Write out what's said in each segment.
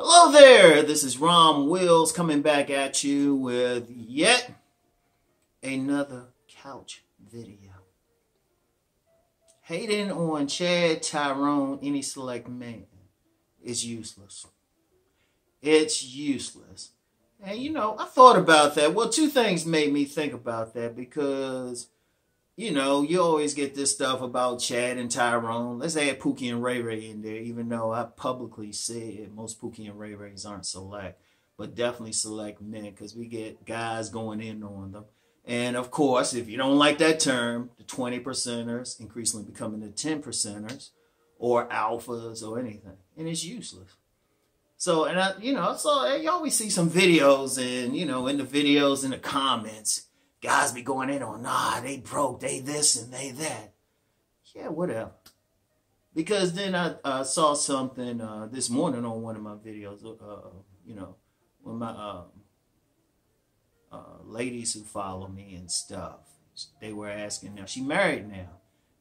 Hello there, this is Rom Wills coming back at you with yet another couch video. Hating on Chad, Tyrone, any select man is useless. It's useless. And you know, I thought about that. Well, two things made me think about that because, you know, you always get this stuff about Chad and Tyrone. Let's add Pookie and Ray Ray in there, even though I publicly said most Pookie and Ray Rays aren't select, but definitely select men because we get guys going in on them. And of course, if you don't like that term, the 20%ers increasingly becoming the 10%ers or alphas or anything. And it's useless. So, and I, you always see some videos and, you know, in the videos, in the comments, guys be going in on, nah, they broke, they this and they that. Yeah, whatever. Because then I saw something this morning on one of my videos, you know, when my ladies who follow me and stuff, they were asking, now she married now,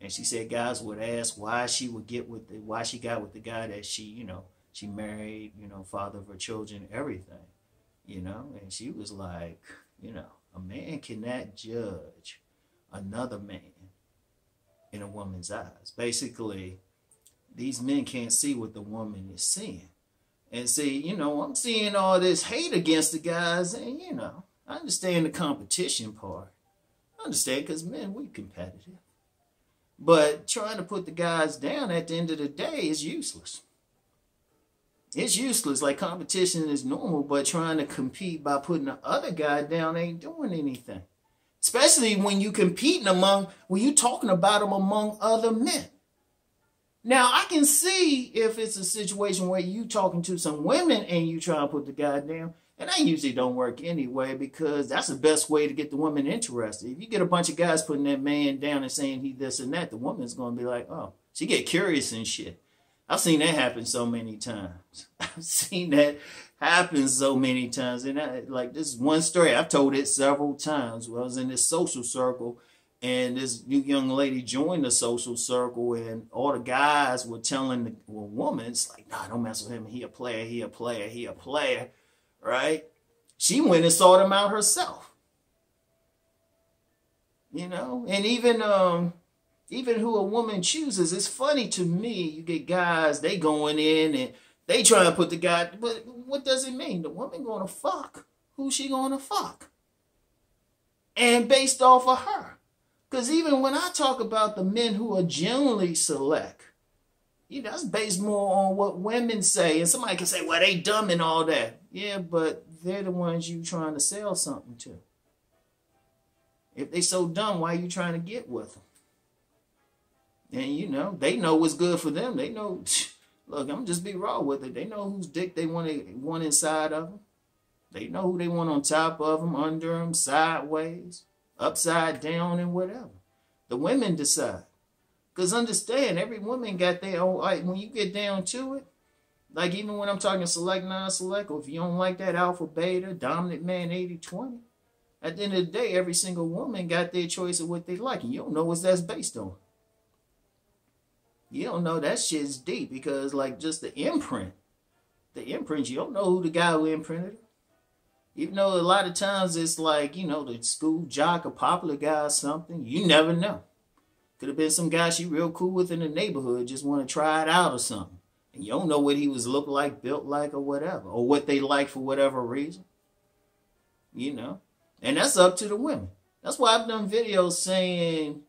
and she said guys would ask why she got with the guy that she, you know, she married, you know, father of her children, everything, you know, and she was like, you know, a man cannot judge another man in a woman's eyes. Basically, these men can't see what the woman is seeing. And see, you know, I'm seeing all this hate against the guys, and, you know, I understand the competition part. I understand because men, we're competitive. But trying to put the guys down at the end of the day is useless. It's useless. Like, competition is normal, but trying to compete by putting the other guy down ain't doing anything. Especially when you competing when you talking about them among other men. Now, I can see if it's a situation where you talking to some women and you trying to put the guy down, and that usually don't work anyway because that's the best way to get the woman interested. If you get a bunch of guys putting that man down and saying he this and that, the woman's going to be like, oh, she get curious and shit. I've seen that happen so many times. I've seen that happen so many times. And like, this is one story. I've told it several times. When I was in this social circle, and this new young lady joined the social circle, and all the guys were telling the woman, it's like, nah, don't mess with him. He a player, he a player, he a player, right? She went and sought him out herself. You know, and even who a woman chooses, it's funny to me. You get guys, they going in and they try to put the guy, but what does it mean? The woman going to fuck. Who's she going to fuck? And based off of her. Because even when I talk about the men who are generally select, you know, that's based more on what women say. And somebody can say, well, they dumb and all that. Yeah, but they're the ones you trying to sell something to. If they so dumb, why are you trying to get with them? And, you know, they know what's good for them. They know, look, I'm just be raw with it. They know whose dick they want inside of them. They know who they want on top of them, under them, sideways, upside down, and whatever. The women decide. Because understand, every woman got their own, like, when you get down to it, like even when I'm talking select, non-select, or if you don't like that alpha, beta, dominant man, 80-20, at the end of the day, every single woman got their choice of what they like. And you don't know what that's based on. You don't know, that shit's deep because, like, just the imprint, you don't know who the guy who imprinted it. Even though a lot of times it's like, you know, the school jock, a popular guy or something, you never know. Could have been some guy she real cool with in the neighborhood, just want to try it out or something. And you don't know what he was look like, built like, or whatever, or what they like for whatever reason. You know, and that's up to the women. That's why I've done videos saying,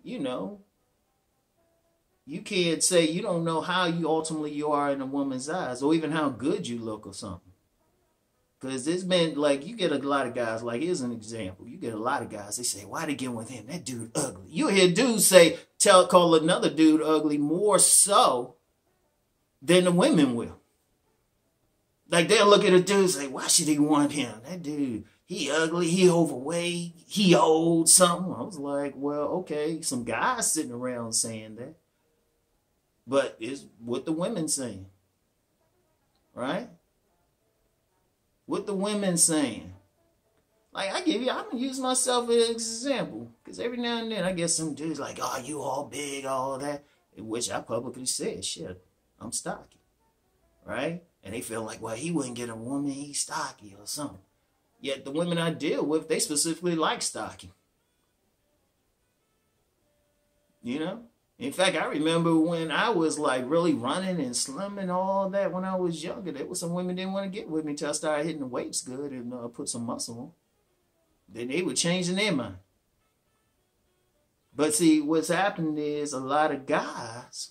you know, you can't say you don't know how you ultimately are in a woman's eyes or even how good you look or something. Because it's been like, you get a lot of guys, like here's an example. You get a lot of guys, they say, why they get with him? That dude ugly. You hear dudes say, call another dude ugly more so than the women will. Like they'll look at a dude and say, why should he want him? That dude, he ugly, he overweight, he old, something. I was like, well, okay, some guys sitting around saying that. But it's what the women saying, right? What the women saying. Like, I'm going to use myself as an example. Because every now and then I get some dudes like, oh, you all big, all that. In which I publicly said, shit, I'm stocky. Right? And they feel like, well, he wouldn't get a woman, he's stocky or something. Yet the women I deal with, they specifically like stocky. You know? In fact, I remember when I was like really running and slim and all that when I was younger, there was some women didn't want to get with me until I started hitting the weights good and put some muscle on. Then they were changing their mind. But see, what's happening is a lot of guys,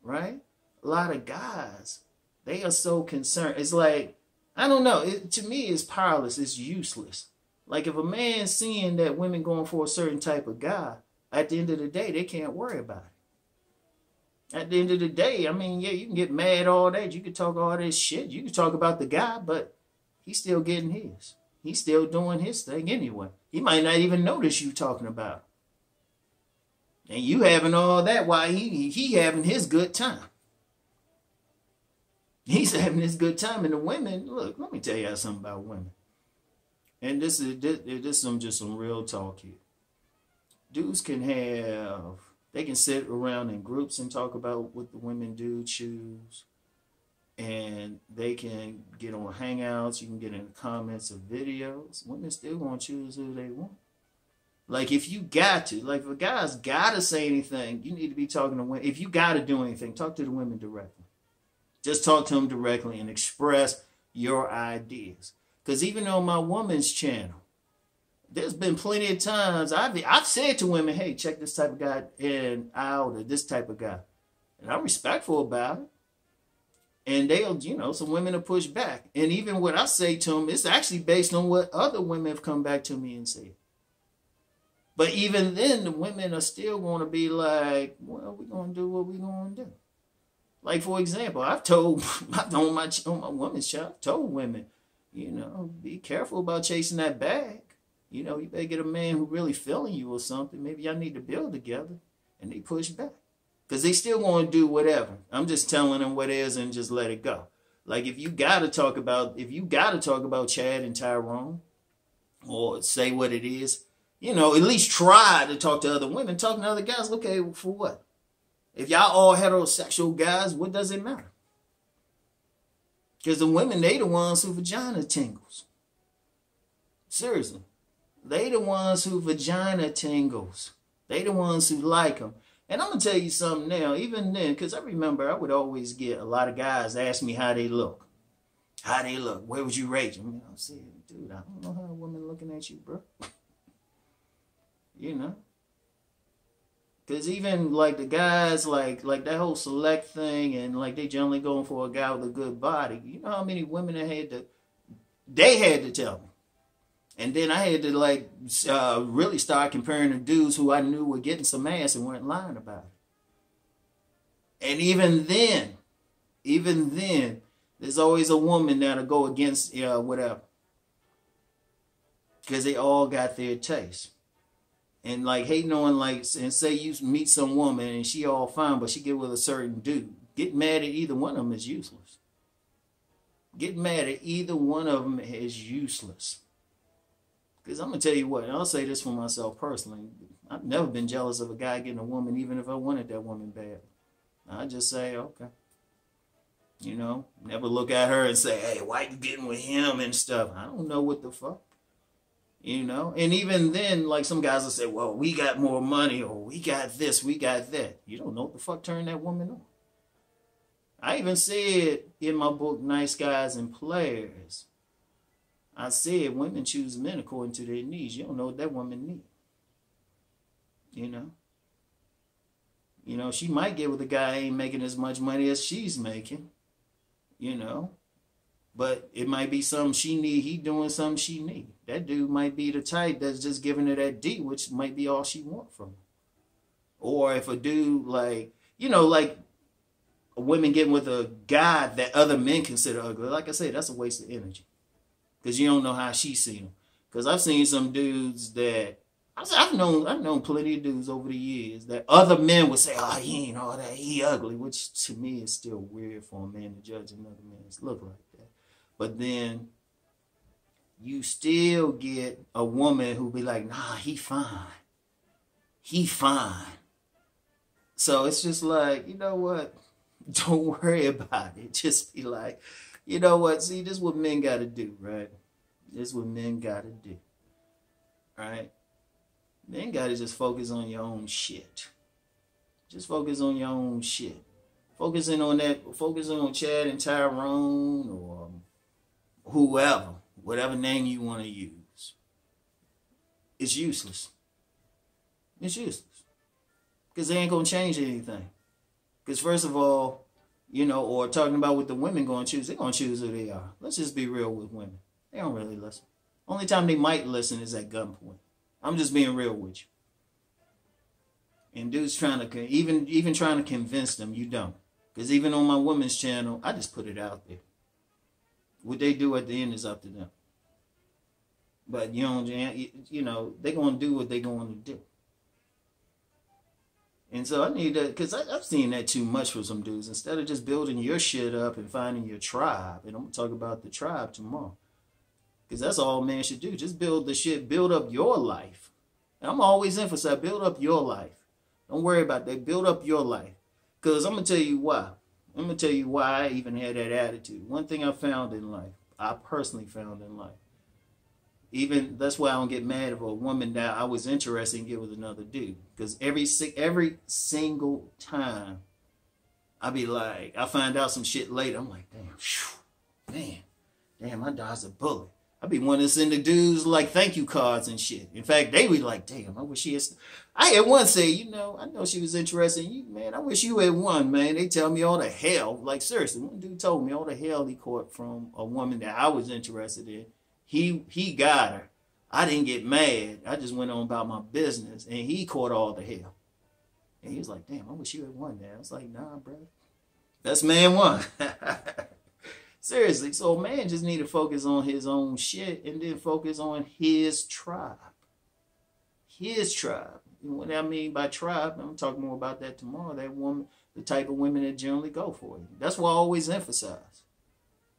right? A lot of guys, they are so concerned. It's like, I don't know. To me, it's powerless. It's useless. Like if a man's seeing that women going for a certain type of guy, at the end of the day, they can't worry about it. At the end of the day, I mean, yeah, you can get mad all that. You can talk all this shit. You can talk about the guy, but he's still getting his. He's still doing his thing anyway. He might not even notice you talking about it. And you having all that while he having his good time. He's having his good time. And the women, look, let me tell you something about women. And this is just some real talk here. Dudes can they can sit around in groups and talk about what the women do, choose. And they can get on hangouts. You can get in the comments of videos. Women still going to choose who they want. Like if you got to, like if a guy's got to say anything, you need to be talking to women. If you got to do anything, talk to the women directly. Just talk to them directly and express your ideas. Because even on my woman's channel, there's been plenty of times I've said to women, hey, check this type of guy out or this type of guy. And I'm respectful about it. And they'll, some women will push back. And even what I say to them, it's actually based on what other women have come back to me and said. But even then, the women are still going to be like, well, we're going to do what we're going to do. Like, for example, on my woman's show, I've told women, be careful about chasing that bag. You better get a man who really feeling you or something. Maybe y'all need to build together. And they push back. Because they still going to do whatever. I'm just telling them what is and just let it go. Like if you got to talk about Chad and Tyrone or say what it is, at least try to talk to other women. Talking to other guys, okay, for what? If y'all all heterosexual guys, what does it matter? Because the women, they the ones who vagina tingles. Seriously. They the ones who vagina tingles. They the ones who like them. And I'm going to tell you something now, even then, because I remember I would always get a lot of guys ask me how they look. How they look. Where would you rate them? I said, dude, I don't know how a woman looking at you, bro. Because even like the guys, like that whole select thing, and like they generally going for a guy with a good body. You know how many women they had to tell me. And then I had to really start comparing the dudes who I knew were getting some ass and weren't lying about it. And even then, there's always a woman that'll go against whatever. Because they all got their taste. And like hating on and say you meet some woman and she all fine, but she get with a certain dude. Getting mad at either one of them is useless. Getting mad at either one of them is useless. Because I'm going to tell you what, and I'll say this for myself personally. I've never been jealous of a guy getting a woman, even if I wanted that woman bad. I just say, okay. Never look at her and say, hey, why you getting with him and stuff? I don't know what the fuck. And even then, like some guys will say, well, we got more money, or we got this, we got that. You don't know what the fuck turned that woman on. I even said in my book, Nice Guys and Players, I said women choose men according to their needs. You don't know what that woman needs. She might get with a guy who ain't making as much money as she's making. But it might be something she need. He doing something she need. That dude might be the type that's just giving her that D, which might be all she want from him. Or if a dude like a woman getting with a guy that other men consider ugly. Like I said, that's a waste of energy. Because you don't know how she see them. Because I've seen some dudes that I've known plenty of dudes over the years that other men would say, oh, he ain't all that, he ugly, which to me is still weird for a man to judge another man's look like that. But then you still get a woman who be like, nah, he fine. He fine. So it's just like, you know what? Don't worry about it. Just be like, you know what? See, this is what men got to do, right? This is what men got to do, right? Men got to just focus on your own shit. Just focus on your own shit. Focusing on that, focusing on Chad and Tyrone or whoever, whatever name you want to use. It's useless. It's useless. Because they ain't going to change anything. Because first of all, you know, or talking about what the women going to choose, they're going to choose who they are. Let's just be real with women. They don't really listen. Only time they might listen is at gunpoint. I'm just being real with you. And dudes trying to, even trying to convince them, you don't. Because even on my women's channel, I just put it out there. What they do at the end is up to them. But, you know, they're going to do what they're going to do. And so I need that, because I've seen that too much for some dudes. Instead of just building your shit up and finding your tribe, and I'm going to talk about the tribe tomorrow. Because that's all man should do. Just build the shit, build up your life. And I'm always emphasize, build up your life. Don't worry about that. Build up your life. Because I'm going to tell you why. I'm going to tell you why I even had that attitude. One thing I found in life, I personally found in life, even that's why I don't get mad if a woman that I was interested in get with another dude. Because every single time I be like, I find out some shit later. I'm like, damn, my dog's a bullet. I be wanting to send the dudes like thank you cards and shit. In fact, they be like, damn, I wish she had. I had one say, you know, I know she was interested in you, man. I wish you had won, man. They tell me all the hell. Like, seriously, one dude told me all the hell he caught from a woman that I was interested in. He got her. I didn't get mad. I just went on about my business, and he caught all the hell. And he was like, damn, I wish you had won that. I was like, nah, bro. That's man one. Seriously, so a man just need to focus on his own shit and then focus on his tribe. His tribe. And what I mean by tribe, I'm talking more about that tomorrow. That woman, the type of women that generally go for it. That's why I always emphasize.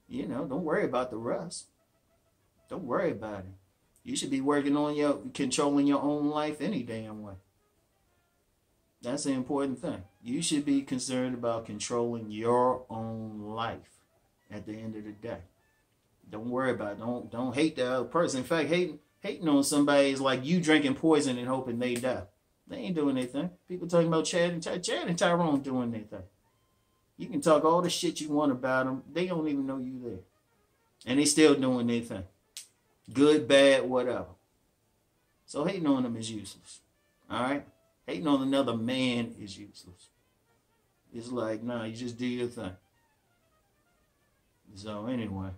You know, don't worry about the rest. Don't worry about it. You should be working on controlling your own life any damn way. That's the important thing. You should be concerned about controlling your own life at the end of the day. Don't worry about it. Don't hate the other person. In fact, hating on somebody is like you drinking poison and hoping they die. They ain't doing anything. People talking about Chad and Tyrone doing anything. You can talk all the shit you want about them. They don't even know you there. And they still doing their thing. Good, bad, whatever. So hating on them is useless. All right? Hating on another man is useless. It's like, nah, you just do your thing. So anyway,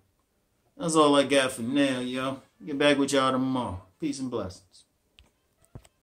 that's all I got for now, yo. Get back with y'all tomorrow. Peace and blessings.